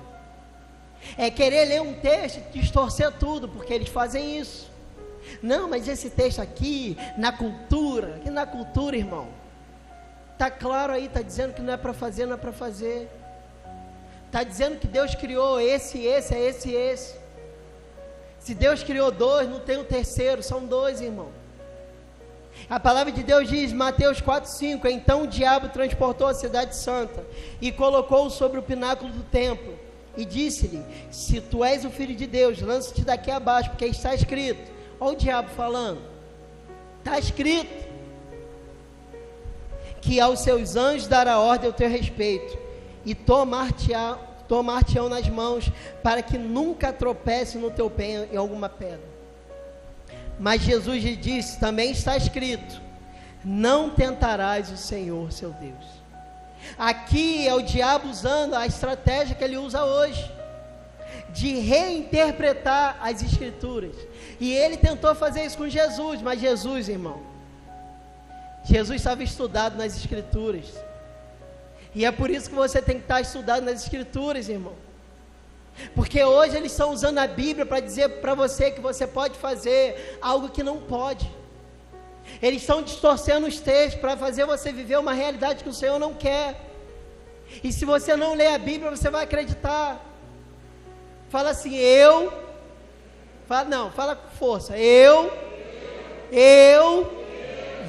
é querer ler um texto e distorcer tudo, porque eles fazem isso. Não, mas esse texto aqui, na cultura, irmão, está claro aí, está dizendo que não é para fazer, não é para fazer, está dizendo que Deus criou esse, esse, se Deus criou dois, não tem o terceiro, são dois, irmão. A palavra de Deus diz, Mateus 4:5, então o diabo transportou a cidade santa, e colocou-o sobre o pináculo do templo, e disse-lhe, se tu és o filho de Deus, lança-te daqui abaixo, porque está escrito. Olha o diabo falando, está escrito, que aos seus anjos dará ordem ao teu respeito, e tomar-te-ão nas mãos, para que nunca tropece no teu pé em alguma pedra. Mas Jesus lhe disse, também está escrito, não tentarás o Senhor seu Deus. Aqui é o diabo usando a estratégia que ele usa hoje, de reinterpretar as escrituras, e ele tentou fazer isso com Jesus, mas Jesus, irmão, Jesus estava estudado nas escrituras, e é por isso que você tem que estar estudado nas escrituras, irmão, porque hoje eles estão usando a Bíblia para dizer para você que você pode fazer algo que não pode, eles estão distorcendo os textos para fazer você viver uma realidade que o Senhor não quer, e se você não ler a Bíblia, você vai acreditar. Fala assim, fala com força, eu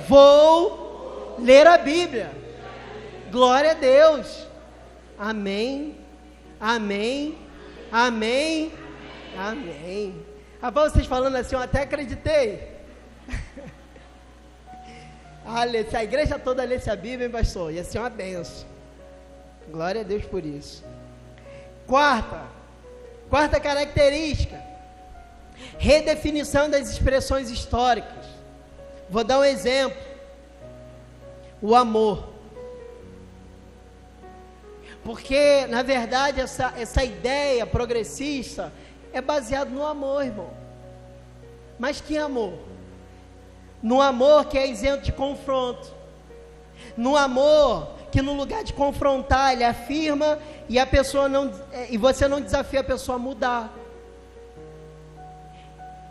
vou ler a Bíblia, glória a Deus, amém, amém, amém, amém. Rapaz, vocês falando assim, eu até acreditei. Se a igreja toda lesse a Bíblia, hein, pastor, ia ser uma benção, glória a Deus por isso. Quarta característica, redefinição das expressões históricas. Vou dar um exemplo, o amor, porque na verdade essa ideia progressista é baseada no amor, irmão, mas que amor? No amor que é isento de confronto, no amor que no lugar de confrontar, ele afirma, e a pessoa e você não desafia a pessoa a mudar.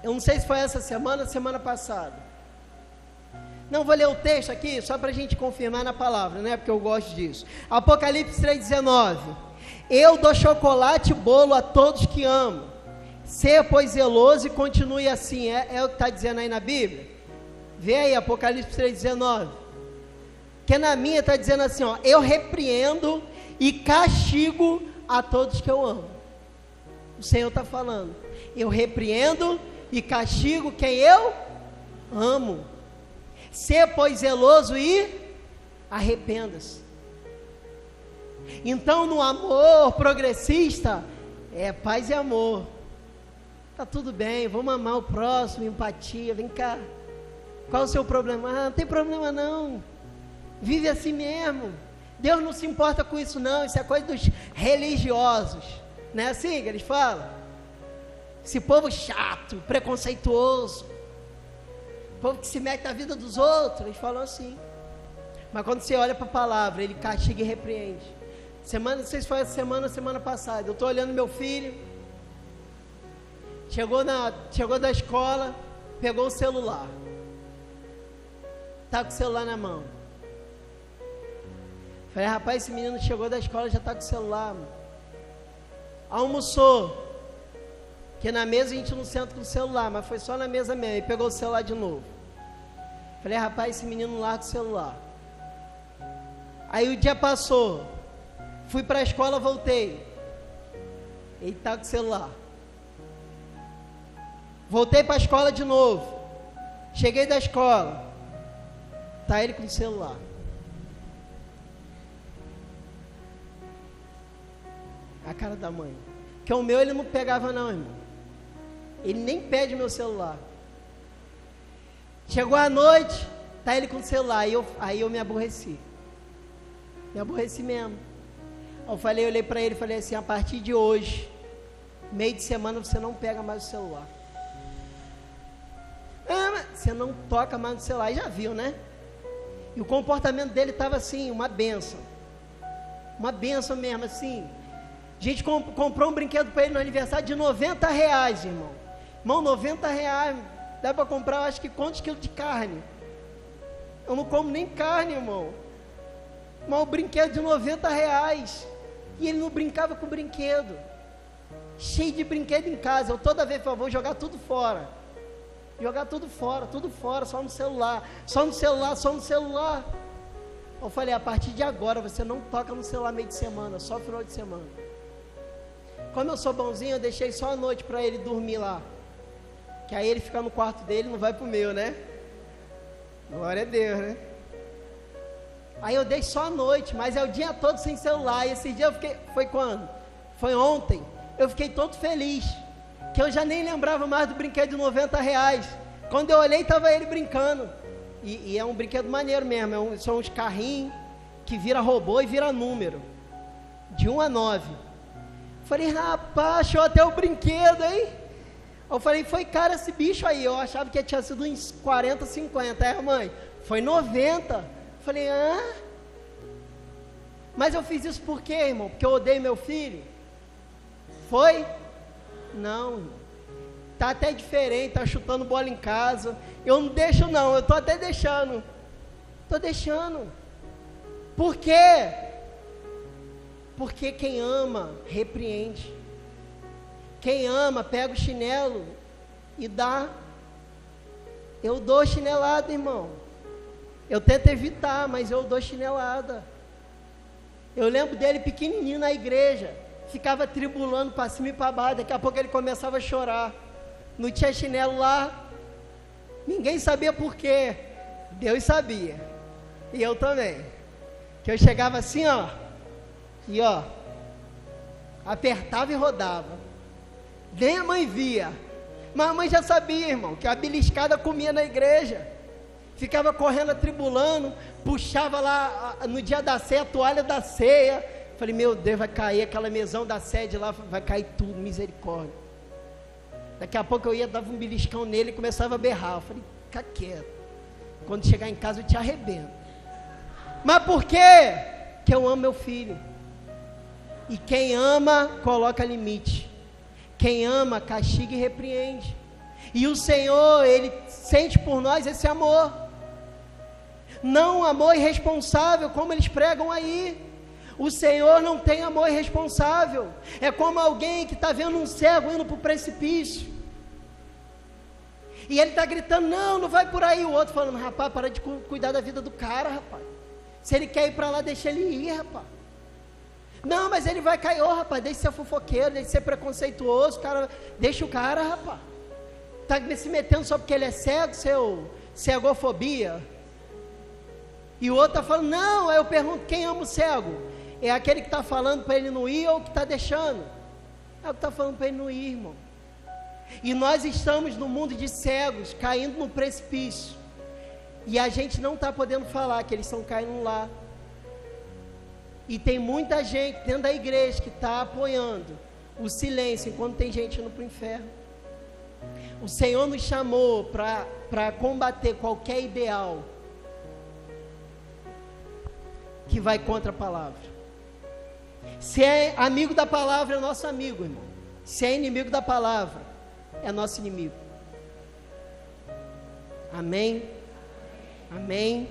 Eu não sei se foi essa semana ou semana passada. Não, vou ler o texto aqui, só para a gente confirmar na palavra, né, porque eu gosto disso. Apocalipse 3,19. Eu dou chocolate e bolo a todos que amo. Ser, pois, zeloso e continue assim. É o que está dizendo aí na Bíblia? Vê aí, Apocalipse 3,19. Que na minha está dizendo assim, ó, eu repreendo e castigo a todos que eu amo. O Senhor está falando, eu repreendo e castigo quem eu amo. Ser, pois, zeloso e arrependa-se. Então, no amor progressista, é paz e amor. Tá tudo bem, vamos amar o próximo, empatia, vem cá. Qual o seu problema? Não tem problema não. Vive assim mesmo. Deus não se importa com isso não, isso é coisa dos religiosos. Não é assim que eles falam? Esse povo chato, preconceituoso, povo que se mete na vida dos outros, eles falam assim. Mas quando você olha para a palavra, ele castiga e repreende. Não sei se foi essa semana ou semana passada, eu estou olhando meu filho, chegou da escola, pegou o celular, está com o celular na mão. Falei, rapaz, esse menino chegou da escola e já está com o celular, mano. Almoçou, que na mesa a gente não senta com o celular, mas foi só na mesa mesmo, e pegou o celular de novo. Falei, rapaz, esse menino não larga o celular. Aí o dia passou, fui para a escola, voltei, ele está com o celular. Voltei para a escola de novo, cheguei da escola, está ele com o celular. A cara da mãe. Que o meu ele não pegava não, irmão. Ele nem pede meu celular. Chegou a noite, tá ele com o celular. Aí eu me aborreci. Me aborreci mesmo. Eu olhei para ele e falei assim, a partir de hoje, meio de semana você não pega mais o celular. Você não toca mais no celular. E já viu, né? E o comportamento dele estava assim, uma bênção. Uma bênção mesmo, assim. A gente comprou um brinquedo para ele no aniversário de R$90, irmão. Irmão, R$90, dá para comprar, acho que quantos quilos de carne? Eu não como nem carne, irmão. Mas o brinquedo de R$90. E ele não brincava com o brinquedo. Cheio de brinquedo em casa. Eu toda vez falava, vou jogar tudo fora. Jogar tudo fora, só no celular. Só no celular, só no celular. Eu falei, a partir de agora você não toca no celular meio de semana, só final de semana. Como eu sou bonzinho, eu deixei só a noite para ele dormir lá. Que aí ele fica no quarto dele, não vai pro meu, né? Glória a Deus, né? Aí eu dei só a noite, mas é o dia todo sem celular. E esse dia eu fiquei, foi quando? Foi ontem. Eu fiquei todo feliz, que eu já nem lembrava mais do brinquedo de R$90. Quando eu olhei, estava ele brincando. E é um brinquedo maneiro mesmo, são uns carrinhos que vira robô e vira número. De 1 a 9. Falei, rapaz, achou até o brinquedo, hein? Eu falei, foi caro esse bicho aí. Eu achava que tinha sido uns 40, 50. Aí, mãe, foi 90. Falei, mas eu fiz isso por quê, irmão? Porque eu odeio meu filho? Foi? Não, irmão. Tá até diferente, tá chutando bola em casa. Eu não deixo não, eu tô até deixando. Tô deixando. Por quê? Porque quem ama, repreende. Quem ama, pega o chinelo e dá. Eu dou chinelada, irmão. Eu tento evitar, mas eu dou chinelada. Eu lembro dele pequenininho na igreja. Ficava tribulando para cima e para baixo. Daqui a pouco ele começava a chorar. Não tinha chinelo lá. Ninguém sabia por quê. Deus sabia. E eu também. Que eu chegava assim, ó. E ó, apertava e rodava. Nem a mãe via. Mas a mãe já sabia, irmão, que a beliscada comia na igreja. Ficava correndo, atribulando. Puxava lá no dia da ceia, a toalha da ceia. Falei, meu Deus, vai cair aquela mesão da sede lá, vai cair tudo, misericórdia. Daqui a pouco eu ia, dava um beliscão nele e começava a berrar. Eu falei, fica quieto. Quando chegar em casa eu te arrebento. Mas por quê? Porque eu amo meu filho. E quem ama, coloca limite. Quem ama, castiga e repreende. E o Senhor, Ele sente por nós esse amor. Não amor irresponsável, como eles pregam aí. O Senhor não tem amor irresponsável. É como alguém que está vendo um cego indo para o precipício. E ele está gritando, não vai por aí. O outro falando, rapaz, para de cuidar da vida do cara, rapaz. Se ele quer ir para lá, deixa ele ir, rapaz. Não, mas ele vai cair, rapaz, deixa de ser fofoqueiro, deixa de ser preconceituoso, cara, deixa o cara, rapaz. Está se metendo só porque ele é cego, seu cegofobia. E o outro está falando, não, aí eu pergunto, quem ama o cego? É aquele que está falando para ele não ir ou que está deixando? É o que está falando para ele não ir, irmão. E nós estamos no mundo de cegos, caindo no precipício. E a gente não está podendo falar que eles estão caindo lá. E tem muita gente dentro da igreja que está apoiando o silêncio, enquanto tem gente indo para o inferno. O Senhor nos chamou para combater qualquer ideal que vai contra a palavra. Se é amigo da palavra, é nosso amigo, irmão. Se é inimigo da palavra, é nosso inimigo. Amém? Amém?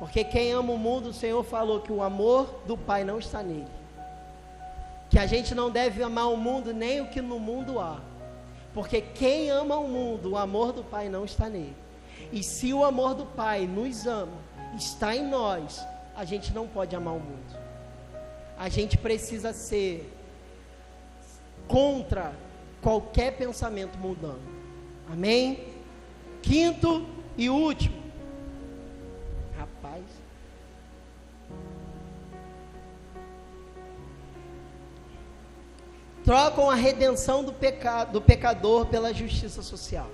Porque quem ama o mundo, o Senhor falou que o amor do Pai não está nele. Que a gente não deve amar o mundo nem o que no mundo há. Porque quem ama o mundo, o amor do Pai não está nele. E se o amor do Pai nos ama, está em nós, a gente não pode amar o mundo. A gente precisa ser contra qualquer pensamento mundano. Amém? Quinto e último. Rapaz. Trocam a redenção do pecador pela justiça social.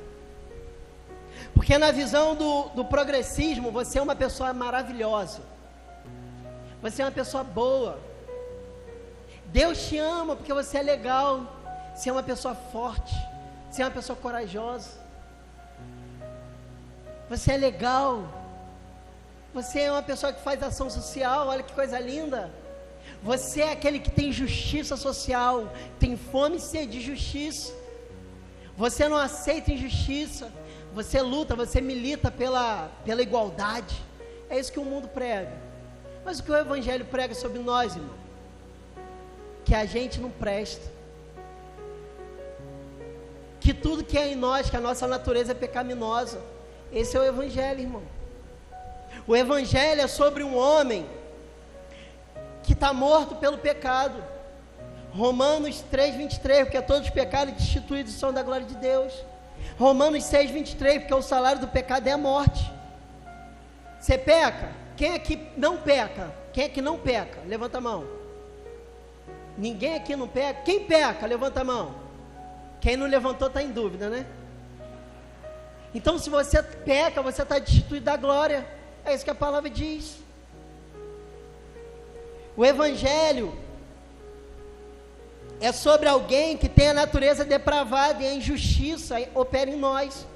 Porque na visão do progressismo, você é uma pessoa maravilhosa. Você é uma pessoa boa. Deus te ama porque você é legal. Você é uma pessoa forte. Você é uma pessoa corajosa. Você é legal. Você é uma pessoa que faz ação social. Olha que coisa linda. Você é aquele que tem justiça social, tem fome e sede de justiça. Você não aceita injustiça. Você luta, você milita pela igualdade. É isso que o mundo prega. Mas o que o Evangelho prega sobre nós, irmão? Que a gente não presta. Que tudo que é em nós, que a nossa natureza é pecaminosa. Esse é o Evangelho, irmão. O Evangelho é sobre um homem que está morto pelo pecado. Romanos 3:23, porque todos os pecados destituídos são da glória de Deus. Romanos 6:23, porque o salário do pecado é a morte. Você peca? Quem é que não peca? Quem é que não peca? Levanta a mão. Ninguém aqui não peca? Quem peca? Levanta a mão. Quem não levantou está em dúvida, né? Então, se você peca, você está destituído da glória. É isso que a palavra diz. O Evangelho é sobre alguém que tem a natureza depravada e a injustiça opera em nós.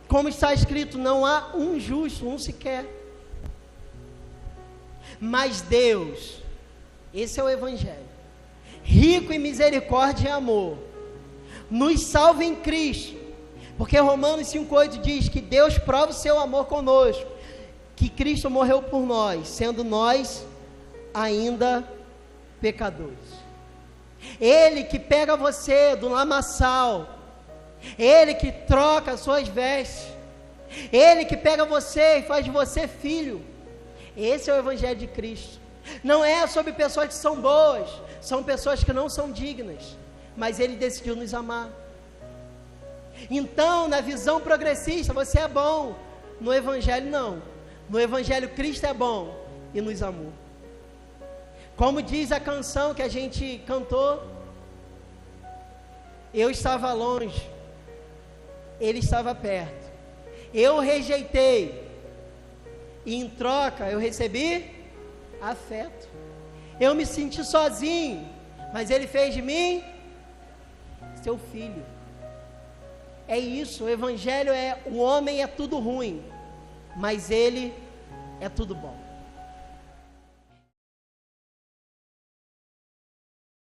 Como está escrito, não há um justo, um sequer. Mas Deus, esse é o Evangelho, rico em misericórdia e amor, nos salva em Cristo. Porque Romanos 5:8 diz que Deus prova o seu amor conosco, que Cristo morreu por nós, sendo nós ainda pecadores. Ele que pega você do lamaçal, Ele que troca as suas vestes, Ele que pega você e faz de você filho. Esse é o Evangelho de Cristo. Não é sobre pessoas que são boas, são pessoas que não são dignas, mas Ele decidiu nos amar. Então, na visão progressista, você é bom. No Evangelho não. No Evangelho Cristo é bom e nos amou. Como diz a canção que a gente cantou, eu estava longe, Ele estava perto. Eu rejeitei, e em troca eu recebi afeto. Eu me senti sozinho, mas Ele fez de mim seu filho. É isso, o Evangelho é, o homem é tudo ruim, mas Ele é tudo bom.